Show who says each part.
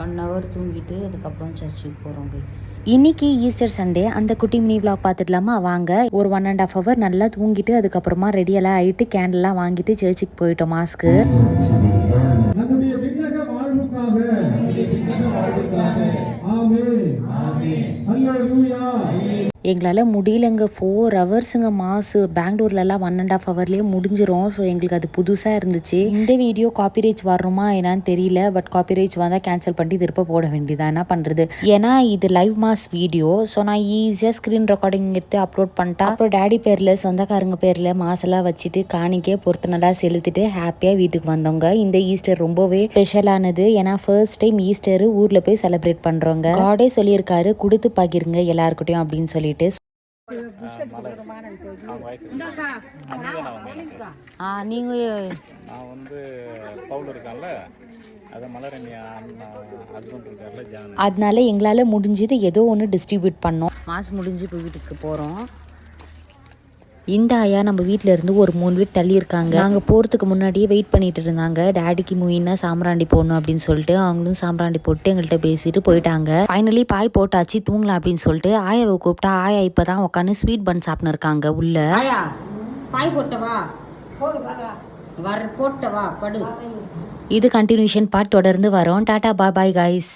Speaker 1: 1 hour தூங்கிட்டு அதுக்கப்புறம் சர்ச்சுக்கு போகிறோம் கைஸ்.
Speaker 2: இன்னைக்கு ஈஸ்டர் சண்டே. அந்த குட்டி மினி vlog பார்த்துடலாமா வாங்க. ஒரு 1.5 hour நல்லா தூங்கிட்டு அதுக்கப்புறமா ரெடியெல்லாம் ஆகிட்டு கேண்டெல்லாம் வாங்கிட்டு சர்ச்சுக்கு போயிட்டோம் மாஸ்க்கு. எங்களால் முடியலங்க. 4 ஹவர்ஸுங்க மாசு. பெங்களூர்லலாம் 1.5 hourலேயே முடிஞ்சிரும். ஸோ எங்களுக்கு அது புதுசாக இருந்துச்சு. இந்த வீடியோ காப்பிரைட்ஸ் வரணுமா என்னன்னு தெரியல. பட் காப்பிரைட்ஸ் வந்தால் கேன்சல் பண்ணி திருப்ப போட வேண்டியதான். என்ன பண்ணுறது, ஏன்னா இது லைவ் மாஸ் வீடியோ. ஸோ நான் ஈஸியாக ஸ்க்ரீன் ரெக்கார்டிங் எடுத்து அப்லோட் பண்ணிட்டேன். அப்புறம் டேடி பேரில் சொந்தக்காரங்க பேரில் மாசெல்லாம் வச்சுட்டு காணிக்கே பொறுத்தனடாக செலுத்திட்டு ஹாப்பியாக வீட்டுக்கு வந்தவங்க. இந்த ஈஸ்டர் ரொம்பவே ஸ்பெஷலானது. ஏன்னா ஃபர்ஸ்ட் டைம் ஈஸ்டர் ஊரில் போய் செலிப்ரேட் பண்ணுறோங்க. காடே சொல்லியிருக்காரு கொடுத்து பகிருங்க எல்லாருக்கிட்டையும் அப்படின்னு சொல்லிட்டு. அதனால எங்களால் முடிஞ்சது ஏதோ ஒன்று டிஸ்ட்ரிபியூட் பண்ணோம்.
Speaker 1: மாஸ் முடிஞ்சு இப்போ வீட்டுக்கு போகிறோம்.
Speaker 2: இந்த ஐயா நம்ம வீட்டில் இருந்து ஒரு 3 வீடு தள்ளி இருக்காங்க. நாங்கள் போகிறதுக்கு முன்னாடியே வெயிட் பண்ணிட்டு இருந்தாங்க. டேடிக்கு மூயின்னா சாம்பிராண்டி போடணும் அப்படின்னு சொல்லிட்டு அவங்களும் சாம்பிராண்டி போட்டு எங்கள்கிட்ட பேசிட்டு போயிட்டாங்க. ஃபைனலி பாய் போட்டாச்சு தூங்கலாம் அப்படின்னு சொல்லிட்டு ஆயாவை கூப்பிட்டா ஆயா இப்போ தான் உட்காந்து ஸ்வீட் பன் சாப்பிட்னு இருக்காங்க உள்ள.
Speaker 1: ஆயா பாய் போட்டவா போட்டவா படு.
Speaker 2: இது கண்டினியூஷன் பார்ட் தொடர்ந்து வரோம். Tata bye guys.